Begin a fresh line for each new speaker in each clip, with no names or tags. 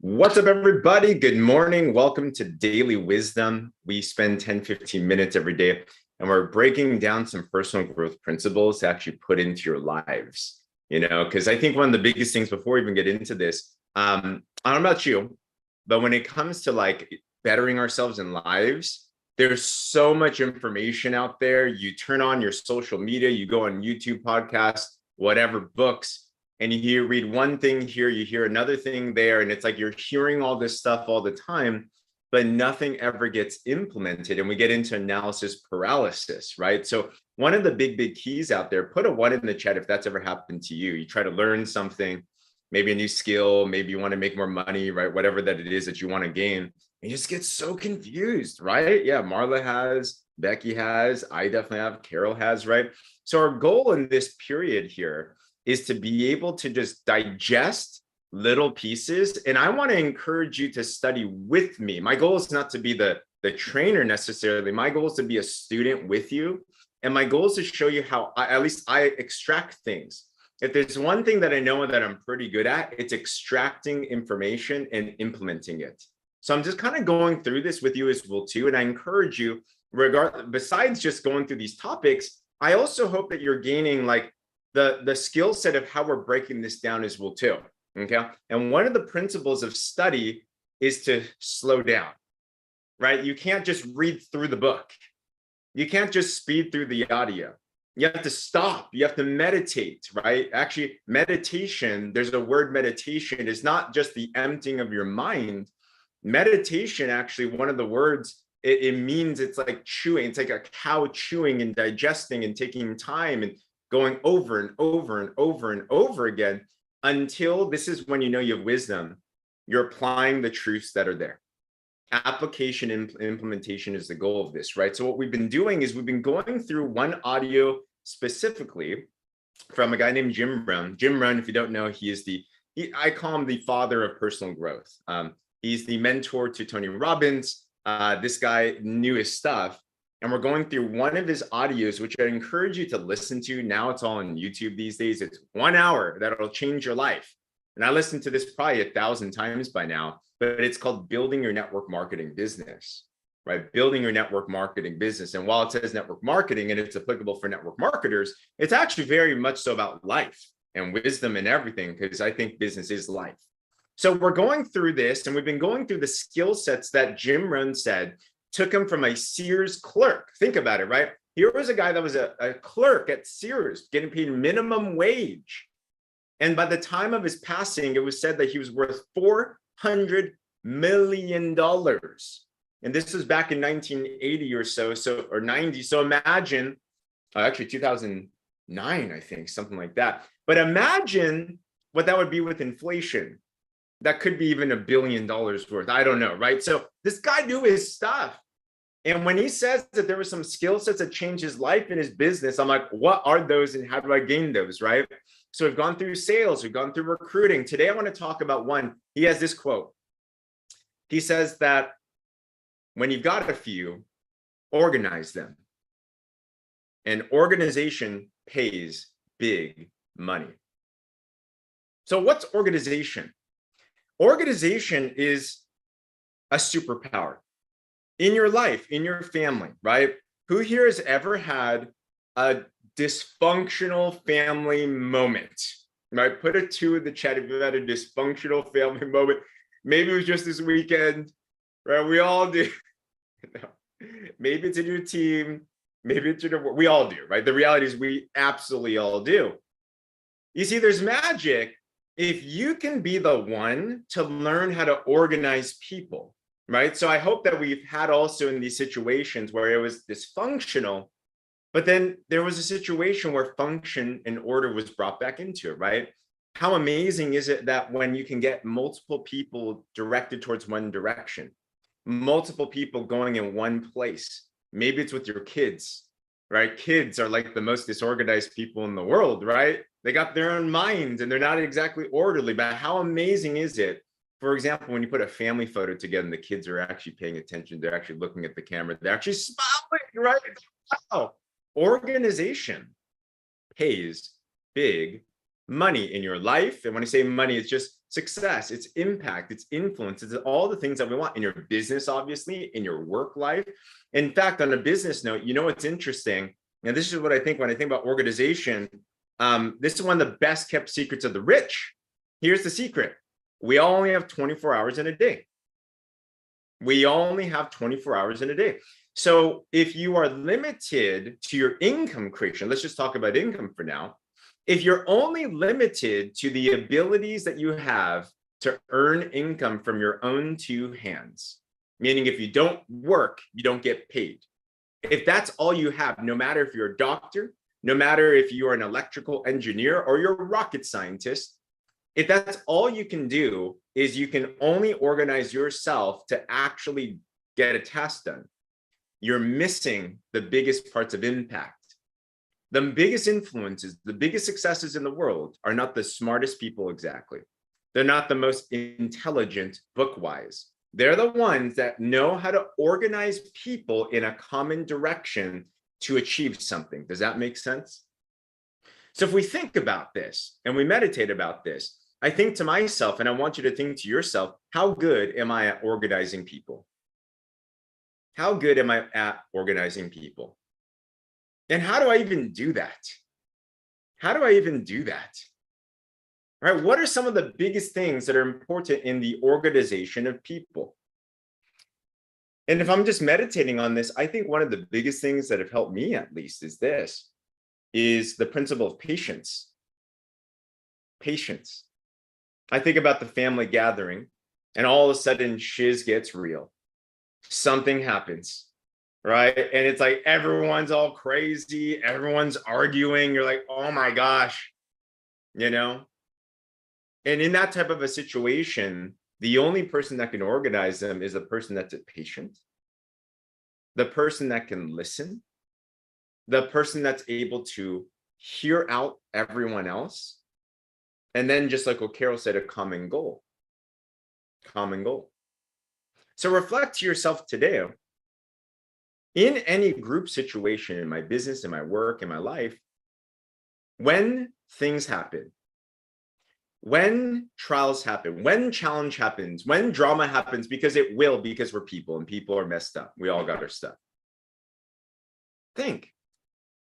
What's up, everybody? Good morning. Welcome to Daily Wisdom. We spend 10, 15 minutes every day, and we're breaking down some personal growth principles to actually put into your lives. Because I think one of the biggest things before we even get into this, I don't know about you, but when it comes to like bettering ourselves in lives, there's so much information out there. You turn on your social media, you go on YouTube podcasts, whatever, books, and you read one thing here, you hear another thing there, and it's like you're hearing all this stuff all the time, but nothing ever gets implemented. And we get into analysis paralysis, right? So one of the big keys out there, put a 1 in the chat if that's ever happened to you. You try to learn something, maybe a new skill, maybe you want to make more money, right? Whatever that it is that you want to gain. And you just get so confused, right? Yeah, Marla has, Becky has, I definitely have, Carol has, right? So our goal in this period here is to be able to just digest little pieces. And I want to encourage you to study with me. My goal is not to be the trainer necessarily. My goal is to be a student with you. And my goal is to show you how at least I extract things. If there's one thing that I know that I'm pretty good at, it's extracting information and implementing it. So I'm just kind of going through this with you as well too. And I encourage you, besides just going through these topics, I also hope that you're gaining like the skill set of how we're breaking this down as well too. Okay. And one of the principles of study is to slow down, right? You can't just read through the book. You can't just speed through the audio. You have to stop. You have to meditate, right? Actually, meditation, there's a word meditation, is not just the emptying of your mind. Meditation, actually, one of the words, it means it's like chewing. It's like a cow chewing and digesting and taking time and going over and over and over and over again until this is when you know you have wisdom. You're applying the truths that are there. Application and implementation is the goal of this, right? So what we've been doing is we've been going through one audio specifically from a guy named Jim Rohn. Jim Rohn, if you don't know, I call him the father of personal growth. He's the mentor to Tony Robbins. This guy knew his stuff. And we're going through one of his audios, which I encourage you to listen to. Now it's all on YouTube these days. It's 1 hour that'll change your life. And I listened to this probably 1,000 times by now, but it's called Building Your Network Marketing Business, right? Building your network marketing business. And while it says network marketing and it's applicable for network marketers, it's actually very much so about life and wisdom and everything, because I think business is life. So we're going through this, and we've been going through the skill sets that Jim Rohn said took him from a Sears clerk. Think about it, right? Here was a guy that was a clerk at Sears, getting paid minimum wage. And by the time of his passing, it was said that he was worth $400 million. And this was back in 1980 or so, or 90. So imagine, actually 2009, I think, something like that. But imagine what that would be with inflation. That could be even $1 billion worth. I don't know, right? So this guy knew his stuff. And when he says that there were some skill sets that changed his life and his business, I'm like, what are those and how do I gain those, right? So we've gone through sales, we've gone through recruiting. Today, I want to talk about one. He has this quote. He says that when you've got a few, organize them. And organization pays big money. So what's organization? Organization is a superpower in your life, in your family, right? Who here has ever had a dysfunctional family moment, right? Put a 2 in the chat if you've had a dysfunctional family moment. Maybe it was just this weekend, right? We all do. Maybe it's in your team. Maybe it's in your, we all do, right? The reality is we absolutely all do. You see, there's magic if you can be the one to learn how to organize people, right? So I hope that we've had also in these situations where it was dysfunctional, but then there was a situation where function and order was brought back into it, right? How amazing is it that when you can get multiple people directed towards one direction, multiple people going in one place, maybe it's with your kids, right? Kids are like the most disorganized people in the world, right? They got their own minds and they're not exactly orderly, but how amazing is it? For example, when you put a family photo together and the kids are actually paying attention, they're actually looking at the camera, they're actually smiling, right? Wow. Organization pays big money in your life. And when I say money, it's just success, it's impact, it's influence, it's all the things that we want in your business, obviously, in your work life. In fact, on a business note, you know what's interesting? And this is what I think when I think about organization. This is one of the best kept secrets of the rich. Here's the secret. We only have 24 hours in a day. We only have 24 hours in a day. So if you are limited to your income creation, let's just talk about income for now. If you're only limited to the abilities that you have to earn income from your own two hands, meaning if you don't work, you don't get paid. If that's all you have, no matter if you're a doctor, no matter if you're an electrical engineer or you're a rocket scientist, if that's all you can do is you can only organize yourself to actually get a task done, you're missing the biggest parts of impact. The biggest influences, the biggest successes in the world are not the smartest people exactly. They're not the most intelligent book-wise. They're the ones that know how to organize people in a common direction to achieve something. Does that make sense? So if we think about this and we meditate about this, I think to myself, and I want you to think to yourself, how good am I at organizing people? How good am I at organizing people? And how do I even do that? How do I even do that? All right, what are some of the biggest things that are important in the organization of people? And if I'm just meditating on this, I think one of the biggest things that have helped me, at least, is the principle of patience. Patience. I think about the family gathering, and all of a sudden, shiz gets real. Something happens, right? And it's like everyone's all crazy, everyone's arguing. You're like, oh my gosh, you know? And in that type of a situation, the only person that can organize them is the person that's patient, the person that can listen, the person that's able to hear out everyone else. And then, just like what Carol said, a common goal. Common goal. So reflect to yourself today. In any group situation, in my business, in my work, in my life, when things happen, when trials happen, when challenge happens, when drama happens, because it will, because we're people and people are messed up. We all got our stuff. Think,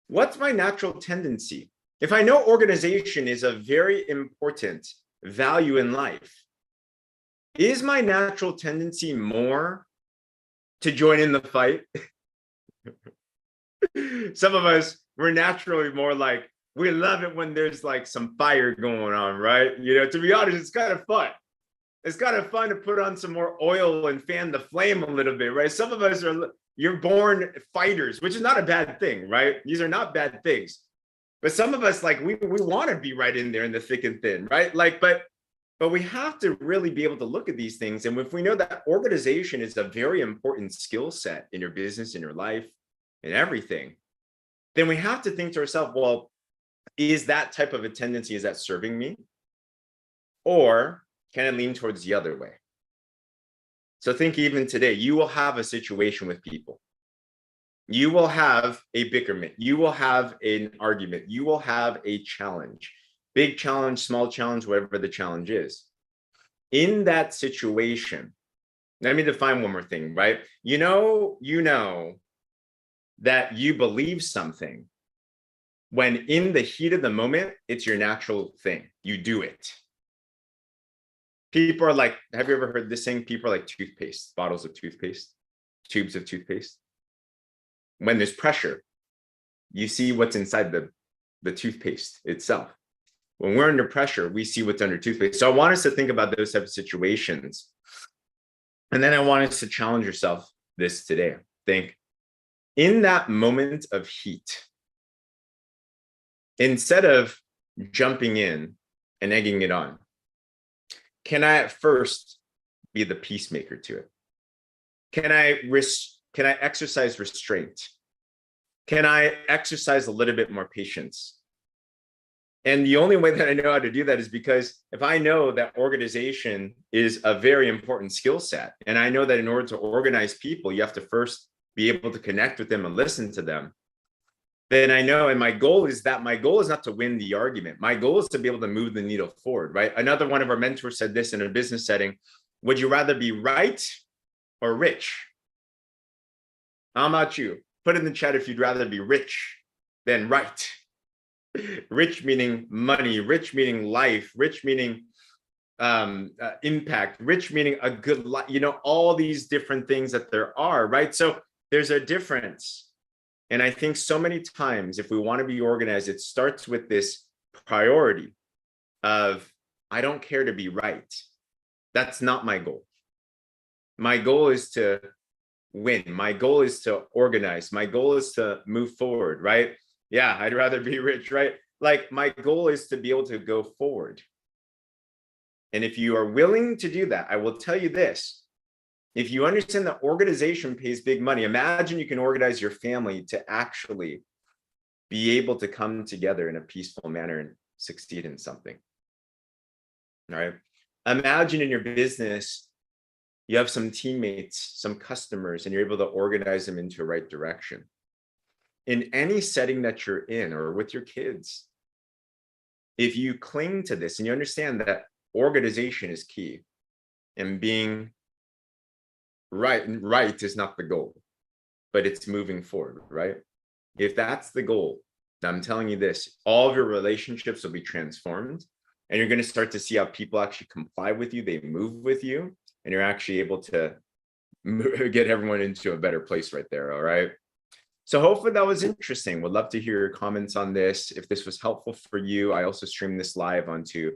what's my natural tendency? If I know organization is a very important value in life, is my natural tendency more to join in the fight? Some of us, we're naturally more like, we love it when there's like some fire going on, right? You know, to be honest, it's kind of fun. It's kind of fun to put on some more oil and fan the flame a little bit, right? Some of us are, you're born fighters, which is not a bad thing, right? These are not bad things. But some of us, like, we want to be right in there in the thick and thin, right? Like, but we have to really be able to look at these things. And if we know that organization is a very important skill set in your business, in your life, in everything, then we have to think to ourselves, well, is that type of a tendency, is that serving me? Or can I lean towards the other way? So think even today, you will have a situation with people. You will have a bickerment. You will have an argument. You will have a challenge. Big challenge, small challenge, whatever the challenge is. In that situation, let me define one more thing, right? You know that you believe something when in the heat of the moment, it's your natural thing. You do it. People are like, have you ever heard this saying? People are like toothpaste, bottles of toothpaste, tubes of toothpaste. When there's pressure, you see what's inside the toothpaste itself. When we're under pressure, we see what's under toothpaste. So I want us to think about those type of situations. And then I want us to challenge yourself this today. Think, in that moment of heat, instead of jumping in and egging it on, can I at first be the peacemaker to it? Can I exercise restraint? Can I exercise a little bit more patience? And the only way that I know how to do that is because if I know that organization is a very important skill set, and I know that in order to organize people, you have to first be able to connect with them and listen to them, then I know. And my goal is not to win the argument. My goal is to be able to move the needle forward, right? Another one of our mentors said this in a business setting: would you rather be right or rich? How about you? Put in the chat if you'd rather be rich than right. Rich meaning money, rich meaning life, rich meaning impact, rich meaning a good life, all these different things that there are, right? So there's a difference. And I think so many times, if we want to be organized, it starts with this priority of, I don't care to be right. That's not my goal. My goal is to win. My goal is to organize. My goal is to move forward, right? Yeah, I'd rather be rich, right? Like, my goal is to be able to go forward. And if you are willing to do that, I will tell you this: if you understand that organization pays big money, imagine you can organize your family to actually be able to come together in a peaceful manner and succeed in something. All right. Imagine in your business, you have some teammates, some customers, and you're able to organize them into the right direction. In any setting that you're in, or with your kids, if you cling to this and you understand that organization is key, and being right is not the goal, but it's moving forward, right? If that's the goal, I'm telling you this: all of your relationships will be transformed, and you're going to start to see how people actually comply with you, they move with you, and you're actually able to get everyone into a better place right there. All right. So hopefully that was interesting. Would love to hear your comments on this. If this was helpful for you, I also stream this live onto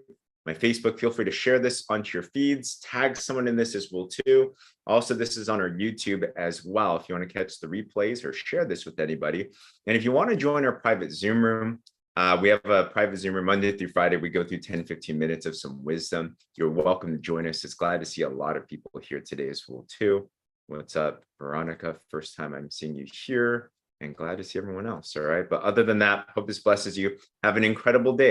my Facebook. Feel free to share this onto your feeds, tag someone in this as well too. Also, this is on our YouTube as well, if you want to catch the replays or share this with anybody. And if you want to join our private Zoom room, we have a private Zoom room Monday through Friday. We go through 10-15 minutes of some wisdom. You're welcome to join us. It's glad to see a lot of people here today as well too. What's up, Veronica? First time I'm seeing you here, and glad to see everyone else. All right. But other than that, hope this blesses you. Have an incredible day.